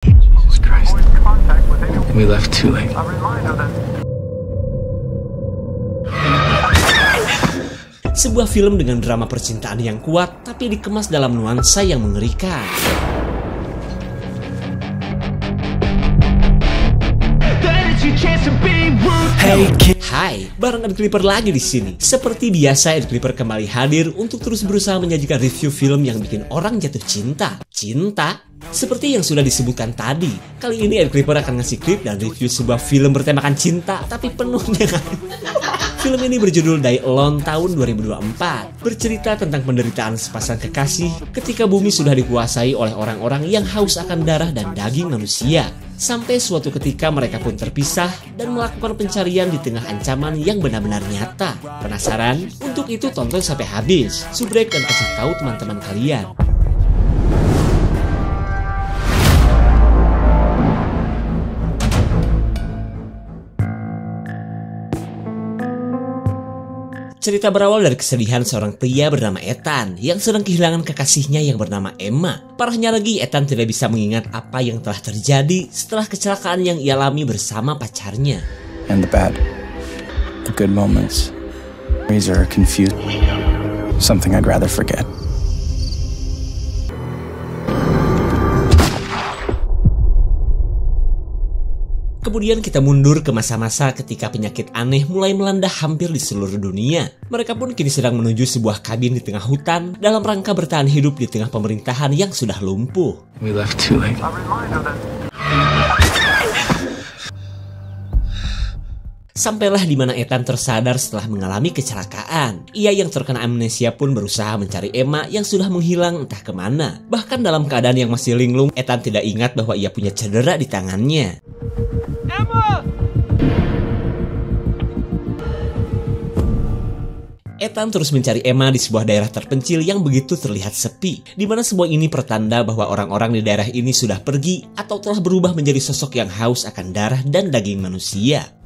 Jesus Christ. We left too late. Sebuah film dengan drama percintaan yang kuat, tapi dikemas dalam nuansa yang mengerikan. Hai, bareng Ed Clipper lagi di sini. Seperti biasa, Ed Clipper kembali hadir untuk terus berusaha menyajikan review film yang bikin orang jatuh cinta. Cinta? Seperti yang sudah disebutkan tadi, kali ini Ed Clipper akan ngasih klip dan review sebuah film bertemakan cinta, tapi penuh dengan film ini berjudul Die Alone tahun 2024, bercerita tentang penderitaan sepasang kekasih ketika bumi sudah dikuasai oleh orang-orang yang haus akan darah dan daging manusia. Sampai suatu ketika mereka pun terpisah dan melakukan pencarian di tengah ancaman yang benar-benar nyata. Penasaran? Untuk itu tonton sampai habis, subrek dan kasih tahu teman-teman kalian. Cerita berawal dari kesedihan seorang pria bernama Ethan yang sedang kehilangan kekasihnya yang bernama Emma. Parahnya lagi, Ethan tidak bisa mengingat apa yang telah terjadi setelah kecelakaan yang ia alami bersama pacarnya. And the bad, the good moments, these are confused. Something I'd rather forget. Kemudian kita mundur ke masa-masa ketika penyakit aneh mulai melanda hampir di seluruh dunia. Mereka pun kini sedang menuju sebuah kabin di tengah hutan dalam rangka bertahan hidup di tengah pemerintahan yang sudah lumpuh. We left too late. Sampailah di mana Ethan tersadar setelah mengalami kecelakaan. Ia yang terkena amnesia pun berusaha mencari Emma yang sudah menghilang entah kemana. Bahkan dalam keadaan yang masih linglung, Ethan tidak ingat bahwa ia punya cedera di tangannya. Emma! Ethan terus mencari Emma di sebuah daerah terpencil yang begitu terlihat sepi, di mana semua ini pertanda bahwa orang-orang di daerah ini sudah pergi atau telah berubah menjadi sosok yang haus akan darah dan daging manusia.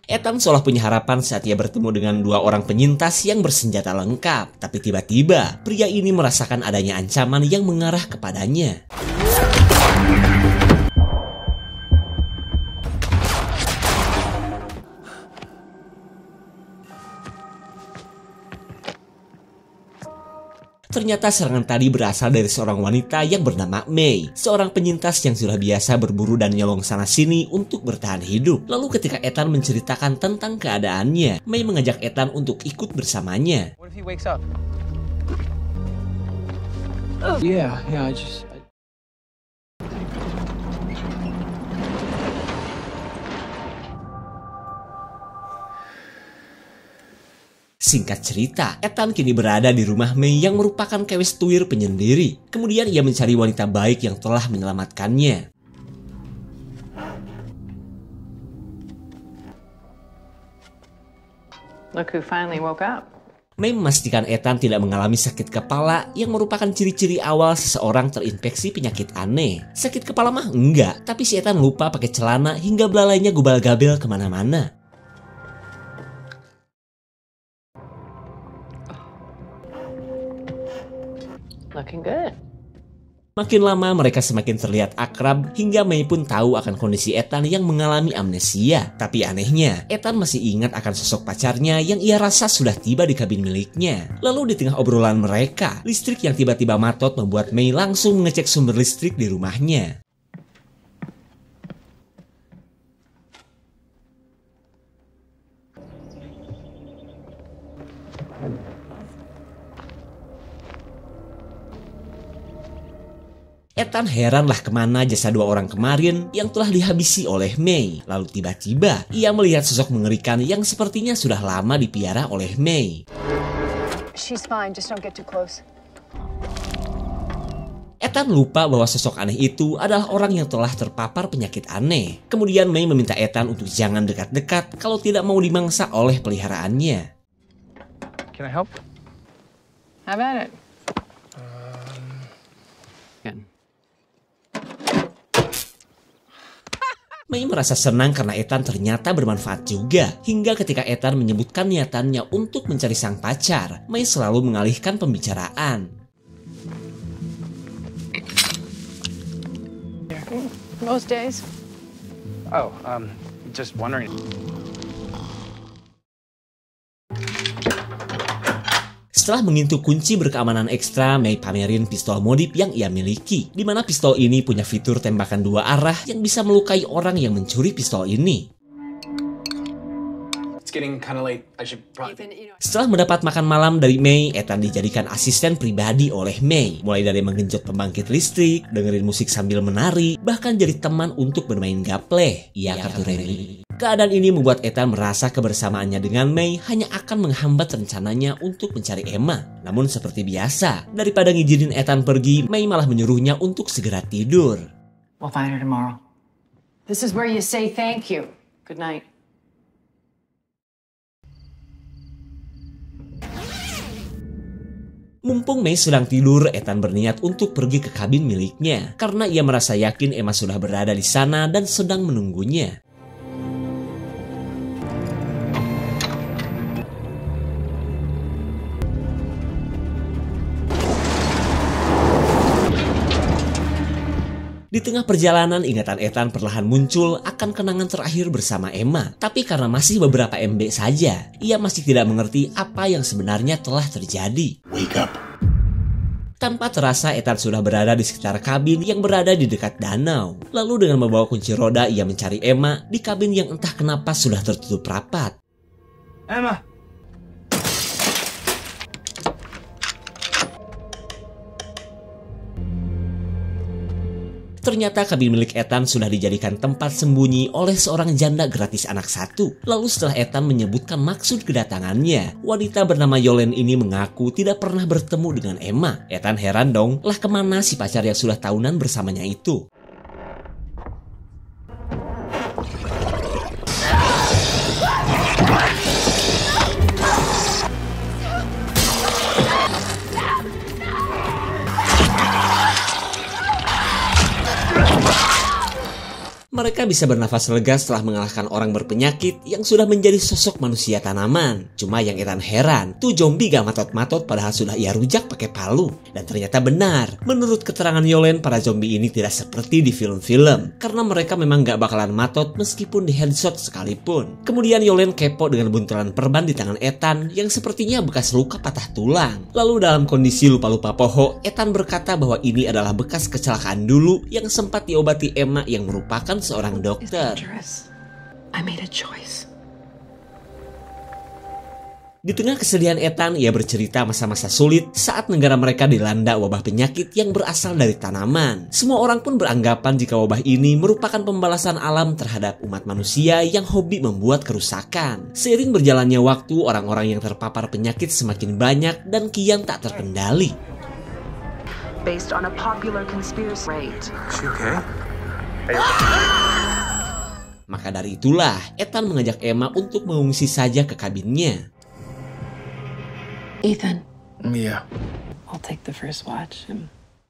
Ethan seolah punya harapan saat ia bertemu dengan dua orang penyintas yang bersenjata lengkap. Tapi tiba-tiba, pria ini merasakan adanya ancaman yang mengarah kepadanya. Ternyata serangan tadi berasal dari seorang wanita yang bernama May, seorang penyintas yang sudah biasa berburu dan nyolong sana-sini untuk bertahan hidup. Lalu ketika Ethan menceritakan tentang keadaannya, May mengajak Ethan untuk ikut bersamanya. What if he wakes up? Yeah, Singkat cerita, Ethan kini berada di rumah May yang merupakan kewes tuir penyendiri. Kemudian ia mencari wanita baik yang telah menyelamatkannya. Look who finally woke up. May memastikan Ethan tidak mengalami sakit kepala yang merupakan ciri-ciri awal seseorang terinfeksi penyakit aneh. Sakit kepala mah enggak, tapi si Ethan lupa pakai celana hingga belalainya gubal-gabel kemana-mana. Looking good. Makin lama mereka semakin terlihat akrab hingga May pun tahu akan kondisi Ethan yang mengalami amnesia. Tapi anehnya, Ethan masih ingat akan sosok pacarnya yang ia rasa sudah tiba di kabin miliknya. Lalu di tengah obrolan mereka, listrik yang tiba-tiba matot membuat May langsung mengecek sumber listrik di rumahnya. Ethan heranlah kemana jasa dua orang kemarin yang telah dihabisi oleh May. Lalu tiba-tiba ia melihat sosok mengerikan yang sepertinya sudah lama dipiara oleh May. She's fine, just don't get too close. Ethan lupa bahwa sosok aneh itu adalah orang yang telah terpapar penyakit aneh. Kemudian May meminta Ethan untuk jangan dekat-dekat kalau tidak mau dimangsa oleh peliharaannya. Can I help? How about it? May merasa senang karena Ethan ternyata bermanfaat juga. Hingga ketika Ethan menyebutkan niatannya untuk mencari sang pacar, May selalu mengalihkan pembicaraan. Most days. Oh, just wondering. Setelah mengintu kunci berkeamanan ekstra, May pamerin pistol modif yang ia miliki, di mana pistol ini punya fitur tembakan dua arah yang bisa melukai orang yang mencuri pistol ini. It's getting kind of late. I should probably... Setelah mendapat makan malam dari May, Ethan dijadikan asisten pribadi oleh May. Mulai dari menggenjot pembangkit listrik, dengerin musik sambil menari, bahkan jadi teman untuk bermain gaple. Iya, kartu remi. Keadaan ini membuat Ethan merasa kebersamaannya dengan May hanya akan menghambat rencananya untuk mencari Emma. Namun seperti biasa, daripada ngizinin Ethan pergi, May malah menyuruhnya untuk segera tidur. We'll find her tomorrow. This is where you say thank you. Good night. Mumpung May sedang tidur, Ethan berniat untuk pergi ke kabin miliknya karena ia merasa yakin Emma sudah berada di sana dan sedang menunggunya. Di tengah perjalanan, ingatan Ethan perlahan muncul akan kenangan terakhir bersama Emma. Tapi karena masih beberapa MB saja, ia masih tidak mengerti apa yang sebenarnya telah terjadi. Wake up. Tanpa terasa, Ethan sudah berada di sekitar kabin yang berada di dekat danau. Lalu dengan membawa kunci roda, ia mencari Emma di kabin yang entah kenapa sudah tertutup rapat. Emma! Ternyata kabin milik Ethan sudah dijadikan tempat sembunyi oleh seorang janda gratis anak satu. Lalu setelah Ethan menyebutkan maksud kedatangannya, wanita bernama Yolen ini mengaku tidak pernah bertemu dengan Emma. Ethan heran dong, lah kemana si pacar yang sudah tahunan bersamanya itu? Mereka bisa bernafas lega setelah mengalahkan orang berpenyakit yang sudah menjadi sosok manusia tanaman. Cuma yang Ethan heran, tuh zombie gak matot-matot padahal sudah ia rujak pakai palu. Dan ternyata benar, menurut keterangan Yolen, para zombie ini tidak seperti di film-film. Karena mereka memang gak bakalan matot meskipun di headshot sekalipun. Kemudian Yolen kepo dengan buntelan perban di tangan Ethan yang sepertinya bekas luka patah tulang. Lalu dalam kondisi lupa-lupa poho, Ethan berkata bahwa ini adalah bekas kecelakaan dulu yang sempat diobati Emma yang merupakan seorang dokter. I made a choice. Di tengah kesedihan Ethan, ia bercerita masa-masa sulit saat negara mereka dilanda wabah penyakit yang berasal dari tanaman. Semua orang pun beranggapan jika wabah ini merupakan pembalasan alam terhadap umat manusia yang hobi membuat kerusakan. Seiring berjalannya waktu, orang-orang yang terpapar penyakit semakin banyak dan kian tak terkendali. Based on a popular conspiracy rate. Is she okay? Maka dari itulah, Ethan mengajak Emma untuk mengungsi saja ke kabinnya. Ethan, Yeah. I'll take the first watch.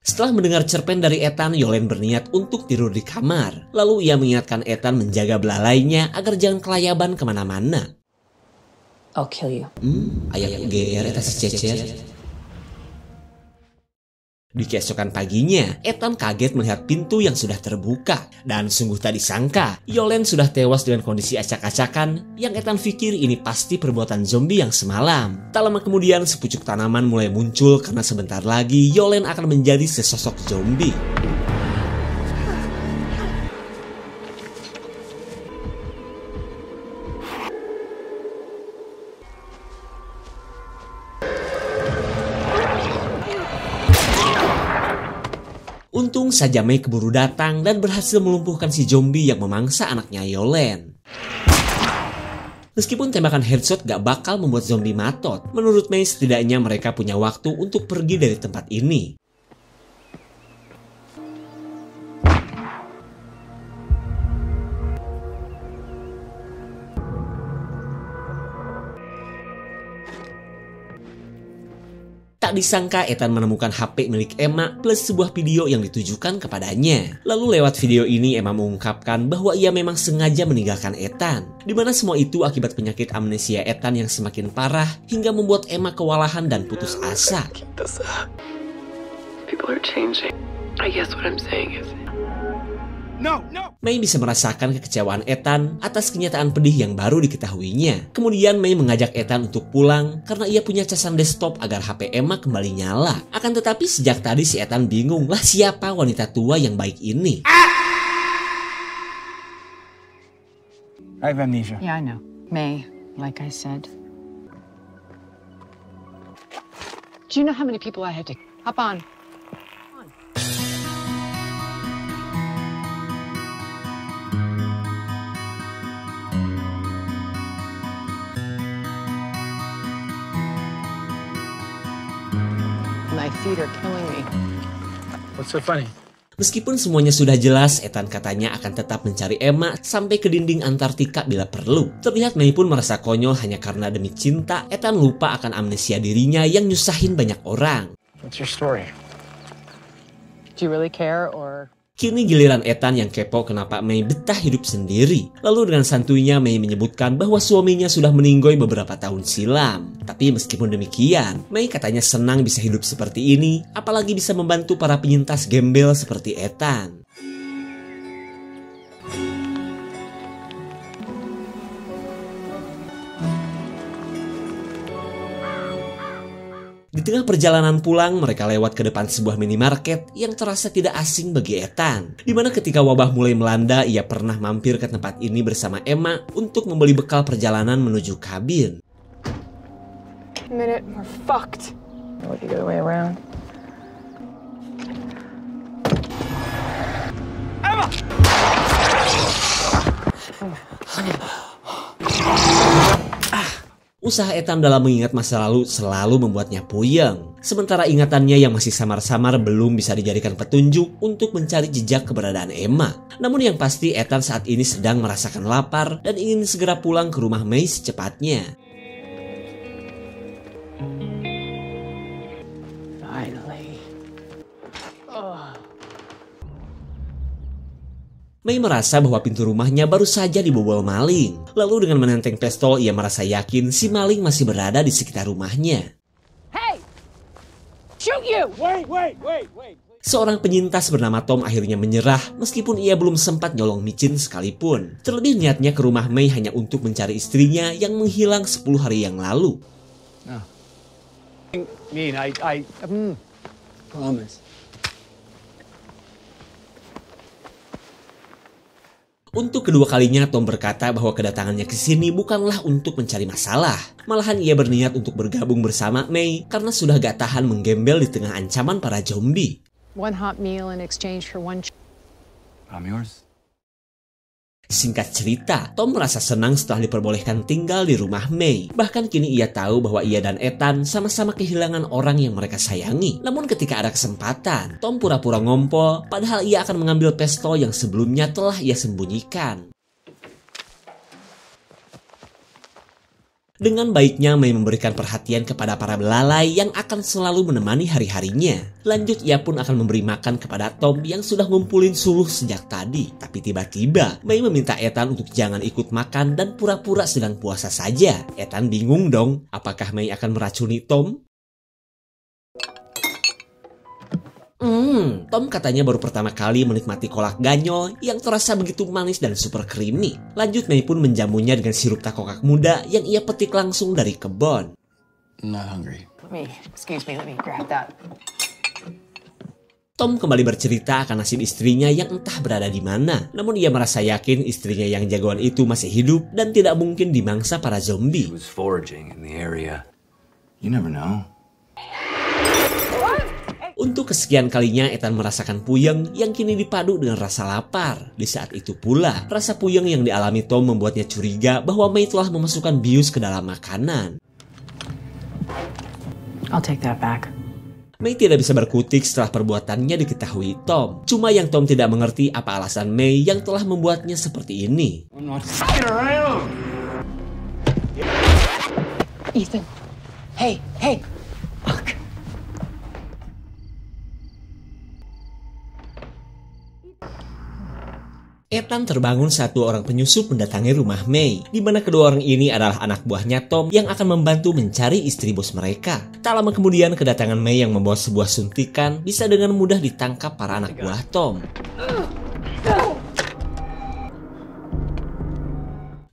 Setelah mendengar cerpen dari Ethan, Yolen berniat untuk tidur di kamar. Lalu ia mengingatkan Ethan menjaga belalainya agar jangan kelayaban kemana-mana. I'll kill you. Ayah GR eta si Cecer. Di keesokan paginya, Ethan kaget melihat pintu yang sudah terbuka. Dan sungguh tak disangka, Yolen sudah tewas dengan kondisi acak-acakan yang Ethan pikir ini pasti perbuatan zombie yang semalam. Tak lama kemudian, sepucuk tanaman mulai muncul karena sebentar lagi Yolen akan menjadi sesosok zombie. Untung saja May keburu datang dan berhasil melumpuhkan si zombie yang memangsa anaknya Yolen. Meskipun tembakan headshot gak bakal membuat zombie matot, menurut May setidaknya mereka punya waktu untuk pergi dari tempat ini. Tak disangka Ethan menemukan HP milik Emma plus sebuah video yang ditujukan kepadanya. Lalu lewat video ini Emma mengungkapkan bahwa ia memang sengaja meninggalkan Ethan, di mana semua itu akibat penyakit amnesia Ethan yang semakin parah hingga membuat Emma kewalahan dan putus asa. People are changing. I guess what I'm saying is May bisa merasakan kekecewaan Ethan atas kenyataan pedih yang baru diketahuinya. Kemudian May mengajak Ethan untuk pulang karena ia punya casan desktop agar HP Emma kembali nyala. Akan tetapi sejak tadi si Ethan bingung lah siapa wanita tua yang baik ini. I have amnesia. Yeah, I know. May, like I said. Do you know how many people I had to hop on? My feet are killing me. What's so funny? Meskipun semuanya sudah jelas, Ethan katanya akan tetap mencari Emma sampai ke dinding Antartika bila perlu. Terlihat May pun merasa konyol hanya karena demi cinta, Ethan lupa akan amnesia dirinya yang nyusahin banyak orang. What's your story? Do you really care or... Kini giliran Ethan yang kepo kenapa May betah hidup sendiri. Lalu dengan santuinya May menyebutkan bahwa suaminya sudah meninggoy beberapa tahun silam. Tapi meskipun demikian, May katanya senang bisa hidup seperti ini, apalagi bisa membantu para penyintas gembel seperti Ethan. Di tengah perjalanan pulang, mereka lewat ke depan sebuah minimarket yang terasa tidak asing bagi Ethan. Dimana ketika wabah mulai melanda, ia pernah mampir ke tempat ini bersama Emma untuk membeli bekal perjalanan menuju kabin. Minute, we're fucked. what the other way around. Usaha Ethan dalam mengingat masa lalu selalu membuatnya puyeng. Sementara ingatannya yang masih samar-samar belum bisa dijadikan petunjuk untuk mencari jejak keberadaan Emma. Namun yang pasti Ethan saat ini sedang merasakan lapar dan ingin segera pulang ke rumah May secepatnya. May merasa bahwa pintu rumahnya baru saja dibobol maling. Lalu dengan menenteng pistol, ia merasa yakin si maling masih berada di sekitar rumahnya. Hey! Shoot you! Wait. Seorang penyintas bernama Tom akhirnya menyerah meskipun ia belum sempat nyolong micin sekalipun. Terlebih niatnya ke rumah May hanya untuk mencari istrinya yang menghilang 10 hari yang lalu. Promise. Untuk kedua kalinya Tom berkata bahwa kedatangannya ke sini bukanlah untuk mencari masalah. Malahan ia berniat untuk bergabung bersama May karena sudah gak tahan menggembel di tengah ancaman para zombie. One hot meal in exchange for one... I'm yours. Singkat cerita, Tom merasa senang setelah diperbolehkan tinggal di rumah May. Bahkan kini ia tahu bahwa ia dan Ethan sama-sama kehilangan orang yang mereka sayangi. Namun ketika ada kesempatan, Tom pura-pura ngompol, padahal ia akan mengambil pistol yang sebelumnya telah ia sembunyikan. Dengan baiknya May memberikan perhatian kepada para belalai yang akan selalu menemani hari-harinya. Lanjut ia pun akan memberi makan kepada Tom yang sudah ngumpulin suluh sejak tadi. Tapi tiba-tiba May meminta Ethan untuk jangan ikut makan dan pura-pura sedang puasa saja. Ethan bingung dong, apakah May akan meracuni Tom? Tom katanya baru pertama kali menikmati kolak ganyol yang terasa begitu manis dan super creamy. Lanjut May pun menjamunya dengan sirup takokak muda yang ia petik langsung dari kebun. Not hungry. Excuse me, let me grab that. Tom kembali bercerita akan nasib istrinya yang entah berada di mana. Namun ia merasa yakin istrinya yang jagoan itu masih hidup dan tidak mungkin dimangsa para zombie. He was foraging in the area. You never know. Untuk kesekian kalinya Ethan merasakan puyeng yang kini dipadu dengan rasa lapar. Di saat itu pula, rasa puyeng yang dialami Tom membuatnya curiga bahwa May telah memasukkan bius ke dalam makanan. I'll take that back. May tidak bisa berkutik setelah perbuatannya diketahui Tom. Cuma yang Tom tidak mengerti apa alasan May yang telah membuatnya seperti ini. Ethan. Hey. Fuck. Ethan terbangun saat dua orang penyusup mendatangi rumah May, di mana kedua orang ini adalah anak buahnya Tom yang akan membantu mencari istri bos mereka. Tak lama kemudian, kedatangan May yang membawa sebuah suntikan bisa dengan mudah ditangkap para anak buah Tom.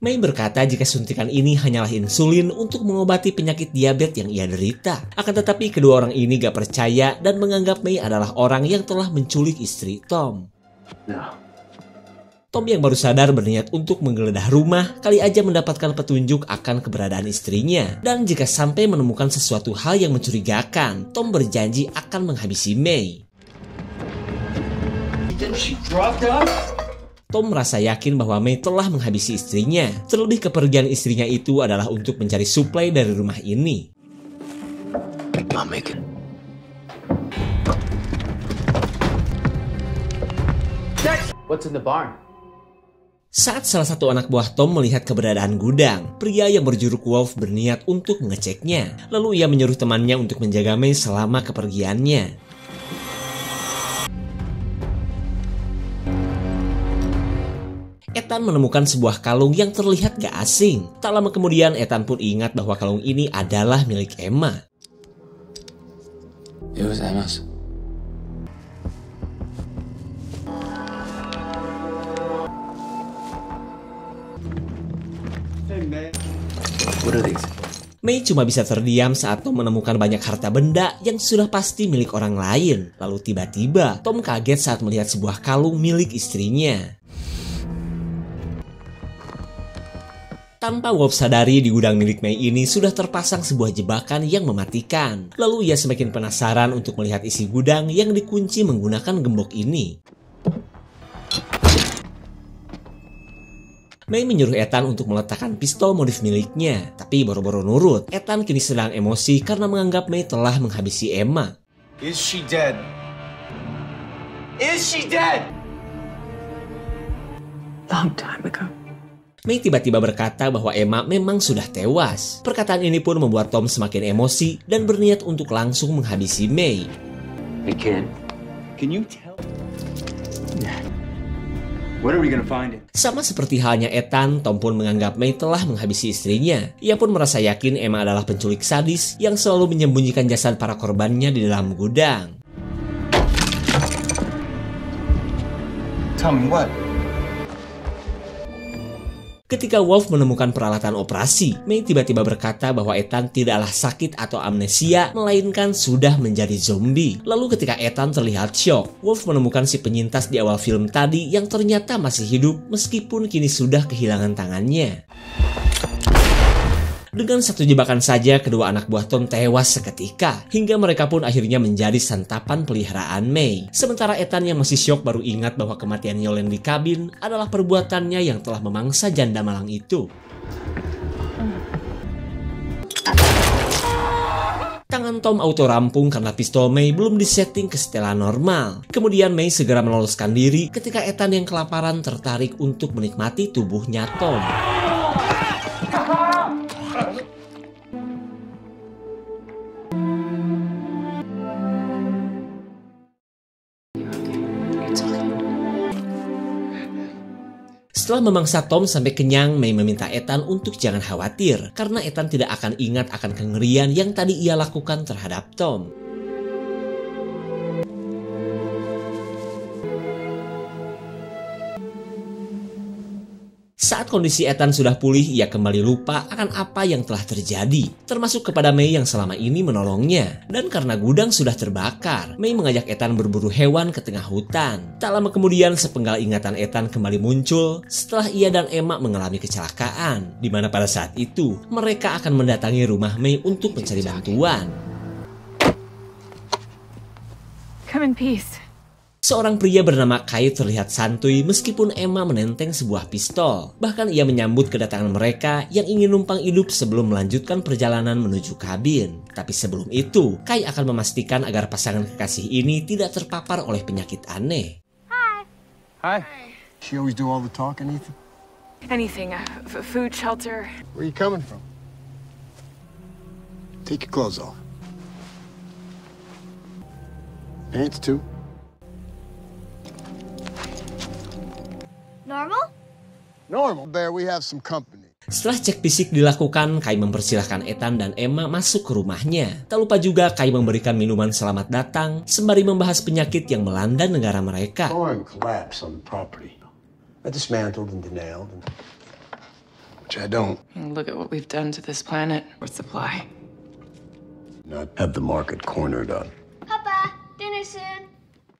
May berkata jika suntikan ini hanyalah insulin untuk mengobati penyakit diabetes yang ia derita. Akan tetapi kedua orang ini gak percaya dan menganggap May adalah orang yang telah menculik istri Tom. Tom yang baru sadar berniat untuk menggeledah rumah, kali aja mendapatkan petunjuk akan keberadaan istrinya. Dan jika sampai menemukan sesuatu hal yang mencurigakan, Tom berjanji akan menghabisi May. Tom merasa yakin bahwa May telah menghabisi istrinya. Terlebih kepergian istrinya itu adalah untuk mencari suplai dari rumah ini. I'll make it. What's in the barn? Saat salah satu anak buah Tom melihat keberadaan gudang, pria yang berjuluk Wolf berniat untuk mengeceknya. Lalu ia menyuruh temannya untuk menjaga May selama kepergiannya. Ethan menemukan sebuah kalung yang terlihat gak asing. Tak lama kemudian Ethan pun ingat bahwa kalung ini adalah milik Emma. It was Emma's. What are these? May cuma bisa terdiam saat Tom menemukan banyak harta benda yang sudah pasti milik orang lain. Lalu tiba-tiba Tom kaget saat melihat sebuah kalung milik istrinya. Tanpa Wolf sadari, di gudang milik May ini sudah terpasang sebuah jebakan yang mematikan. Lalu ia semakin penasaran untuk melihat isi gudang yang dikunci menggunakan gembok ini. May menyuruh Ethan untuk meletakkan pistol modif miliknya, tapi boro-boro nurut. Ethan kini sedang emosi karena menganggap May telah menghabisi Emma. Is she dead? Is she dead? Long time ago. May tiba-tiba berkata bahwa Emma memang sudah tewas. Perkataan ini pun membuat Tom semakin emosi dan berniat untuk langsung menghabisi May. Hey, kid. Can you tell? What are we gonna find? Sama seperti halnya Ethan, Tom pun menganggap May telah menghabisi istrinya. Ia pun merasa yakin Emma adalah penculik sadis yang selalu menyembunyikan jasad para korbannya di dalam gudang. Tell me what? Ketika Wolf menemukan peralatan operasi, May tiba-tiba berkata bahwa Ethan tidaklah sakit atau amnesia, melainkan sudah menjadi zombie. Lalu ketika Ethan terlihat syok, Wolf menemukan si penyintas di awal film tadi yang ternyata masih hidup meskipun kini sudah kehilangan tangannya. Dengan satu jebakan saja, kedua anak buah Tom tewas seketika, hingga mereka pun akhirnya menjadi santapan peliharaan May. Sementara Ethan yang masih syok baru ingat bahwa kematian Yolen di kabin adalah perbuatannya yang telah memangsa janda malang itu. Tangan Tom auto rampung karena pistol May belum disetting ke setelan normal. Kemudian May segera meloloskan diri ketika Ethan yang kelaparan tertarik untuk menikmati tubuhnya Tom. Setelah memangsa Tom sampai kenyang, May meminta Ethan untuk jangan khawatir, karena Ethan tidak akan ingat akan kengerian yang tadi ia lakukan terhadap Tom. Saat kondisi Ethan sudah pulih, ia kembali lupa akan apa yang telah terjadi, termasuk kepada May yang selama ini menolongnya. Dan karena gudang sudah terbakar, May mengajak Ethan berburu hewan ke tengah hutan. Tak lama kemudian, sepenggal ingatan Ethan kembali muncul setelah ia dan Emma mengalami kecelakaan, di mana pada saat itu mereka akan mendatangi rumah May untuk mencari bantuan. Come in peace. Seorang pria bernama Kai terlihat santuy meskipun Emma menenteng sebuah pistol. Bahkan ia menyambut kedatangan mereka yang ingin numpang hidup sebelum melanjutkan perjalanan menuju kabin. Tapi sebelum itu, Kai akan memastikan agar pasangan kekasih ini tidak terpapar oleh penyakit aneh. Hi. She always do all the talking, Ethan? Anything. Food, shelter. Where are you coming from? Take your clothes off. Pants too. Normal? Normal. Bear, we have some company. Setelah cek fisik dilakukan, Kai mempersilahkan Ethan dan Emma masuk ke rumahnya. Tak lupa juga Kai memberikan minuman selamat datang, sembari membahas penyakit yang melanda negara mereka. Foreign collapse on the property. Dismantled and denied. Which I don't. Look at what we've done to this planet. Or supply. Not have the market cornered on. Papa, dinner soon.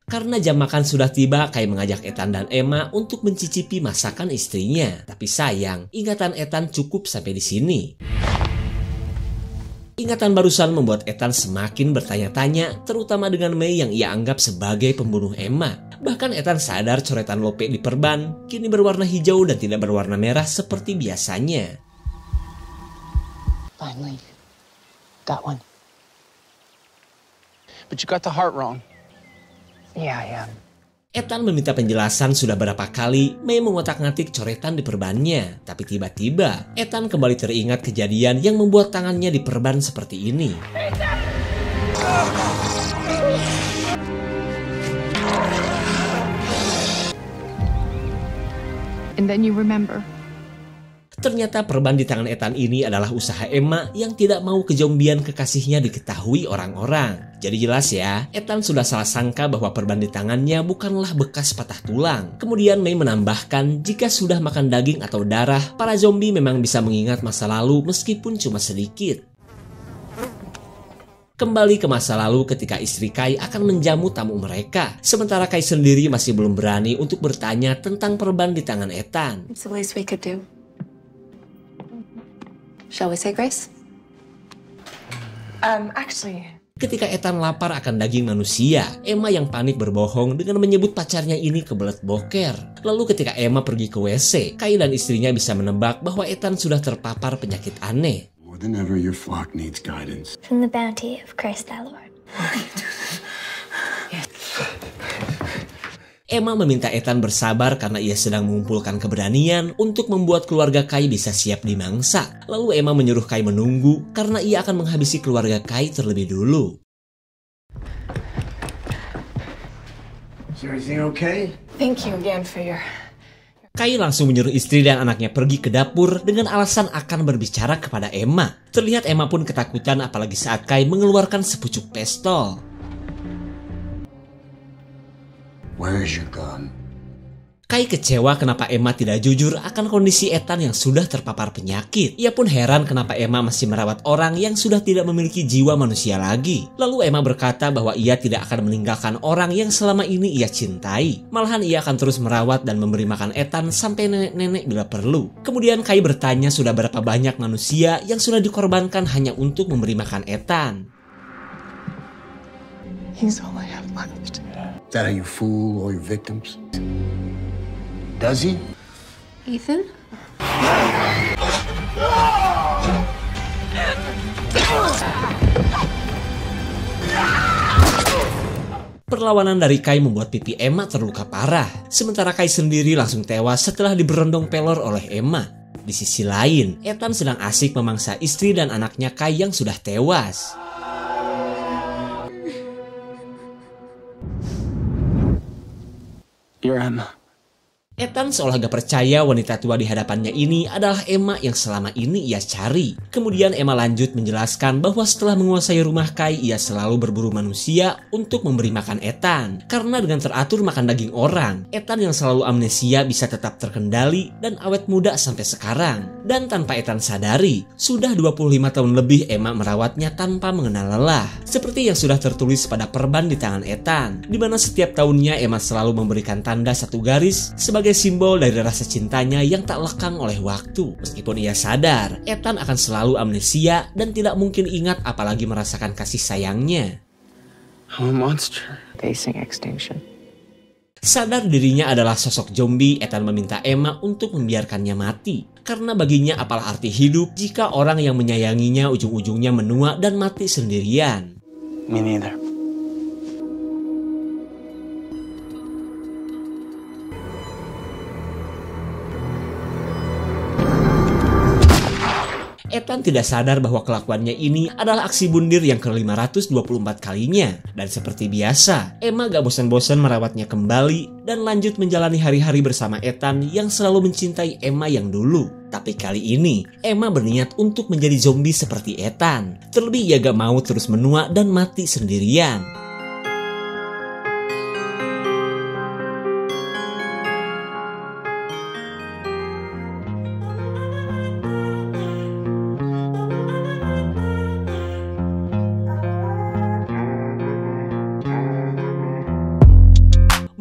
Karena jam makan sudah tiba, Kai mengajak Ethan dan Emma untuk mencicipi masakan istrinya. Tapi sayang, ingatan Ethan cukup sampai di sini. Ingatan barusan membuat Ethan semakin bertanya-tanya, terutama dengan May yang ia anggap sebagai pembunuh Emma. Bahkan Ethan sadar coretan lope di perban kini berwarna hijau dan tidak berwarna merah seperti biasanya. Finally. Got one. But you got the heart wrong. Yeah. Ethan meminta penjelasan sudah berapa kali May mengotak-ngatik coretan di perbannya. Tapi tiba-tiba Ethan kembali teringat kejadian yang membuat tangannya diperban seperti ini. And then you remember. Ternyata perban di tangan Ethan ini adalah usaha Emma yang tidak mau kejombian kekasihnya diketahui orang-orang. Jadi jelas ya, Ethan sudah salah sangka bahwa perban di tangannya bukanlah bekas patah tulang. Kemudian May menambahkan jika sudah makan daging atau darah, para zombie memang bisa mengingat masa lalu meskipun cuma sedikit. Kembali ke masa lalu ketika istri Kai akan menjamu tamu mereka. Sementara Kai sendiri masih belum berani untuk bertanya tentang perban di tangan Ethan. It's the least we could do. Shall we say grace? Actually... Ketika Ethan lapar akan daging manusia, Emma yang panik berbohong dengan menyebut pacarnya ini kebelet boker. Lalu ketika Emma pergi ke WC, Kai dan istrinya bisa menebak bahwa Ethan sudah terpapar penyakit aneh. More than ever, your flock needs guidance. From the bounty of Christ our Lord. Emma meminta Ethan bersabar karena ia sedang mengumpulkan keberanian untuk membuat keluarga Kai bisa siap dimangsa. Lalu Emma menyuruh Kai menunggu karena ia akan menghabisi keluarga Kai terlebih dulu. Is everything okay? Thank you again for your... Kai langsung menyuruh istri dan anaknya pergi ke dapur dengan alasan akan berbicara kepada Emma. Terlihat Emma pun ketakutan apalagi saat Kai mengeluarkan sepucuk pistol. Where is your gun? Kai kecewa kenapa Emma tidak jujur akan kondisi Ethan yang sudah terpapar penyakit. Ia pun heran kenapa Emma masih merawat orang yang sudah tidak memiliki jiwa manusia lagi. Lalu Emma berkata bahwa ia tidak akan meninggalkan orang yang selama ini ia cintai. Malahan ia akan terus merawat dan memberi makan Ethan sampai nenek-nenek bila perlu. Kemudian Kai bertanya sudah berapa banyak manusia yang sudah dikorbankan hanya untuk memberi makan Ethan. He's all I have left. Is that how you fool all your victims? Does he? Ethan? Perlawanan dari Kai membuat pipi Emma terluka parah. Sementara Kai sendiri langsung tewas setelah diberondong pelor oleh Emma. Di sisi lain, Ethan sedang asik memangsa istri dan anaknya Kai yang sudah tewas. You're Emma. Ethan seolah gak percaya wanita tua di hadapannya ini adalah Emma yang selama ini ia cari. Kemudian Emma lanjut menjelaskan bahwa setelah menguasai rumah Kai, ia selalu berburu manusia untuk memberi makan Ethan. Karena dengan teratur makan daging orang, Ethan yang selalu amnesia bisa tetap terkendali dan awet muda sampai sekarang. Dan tanpa Ethan sadari, sudah 25 tahun lebih Emma merawatnya tanpa mengenal lelah. Seperti yang sudah tertulis pada perban di tangan Ethan, di mana setiap tahunnya Emma selalu memberikan tanda satu garis sebagai simbol dari rasa cintanya yang tak lekang oleh waktu. Meskipun ia sadar, Ethan akan selalu amnesia dan tidak mungkin ingat apalagi merasakan kasih sayangnya. I'm a monster. Facing extinction. Sadar dirinya adalah sosok zombie, Ethan meminta Emma untuk membiarkannya mati. Karena baginya apalah arti hidup jika orang yang menyayanginya ujung-ujungnya menua dan mati sendirian. Me neither. Ethan tidak sadar bahwa kelakuannya ini adalah aksi bundir yang ke-524 kalinya. Dan seperti biasa, Emma gak bosan-bosan merawatnya kembali dan lanjut menjalani hari-hari bersama Ethan yang selalu mencintai Emma yang dulu. Tapi kali ini, Emma berniat untuk menjadi zombie seperti Ethan. Terlebih ia gak mau terus menua dan mati sendirian.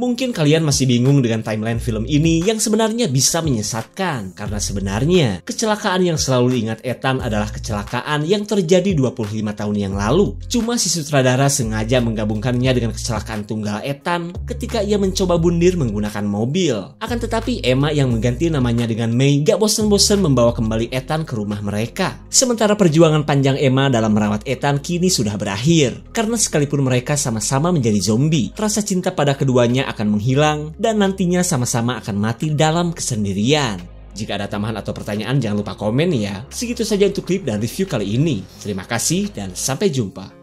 Mungkin kalian masih bingung dengan timeline film ini yang sebenarnya bisa menyesatkan. Karena sebenarnya, kecelakaan yang selalu diingat Ethan adalah kecelakaan yang terjadi 25 tahun yang lalu. Cuma si sutradara sengaja menggabungkannya dengan kecelakaan tunggal Ethan ketika ia mencoba bundir menggunakan mobil. Akan tetapi Emma yang mengganti namanya dengan May gak bosan-bosan membawa kembali Ethan ke rumah mereka. Sementara perjuangan panjang Emma dalam merawat Ethan kini sudah berakhir. Karena sekalipun mereka sama-sama menjadi zombie, rasa cinta pada keduanya akan menghilang dan nantinya sama-sama akan mati dalam kesendirian. Jika ada tambahan atau pertanyaan jangan lupa komen ya. Segitu saja untuk klip dan review kali ini. Terima kasih dan sampai jumpa.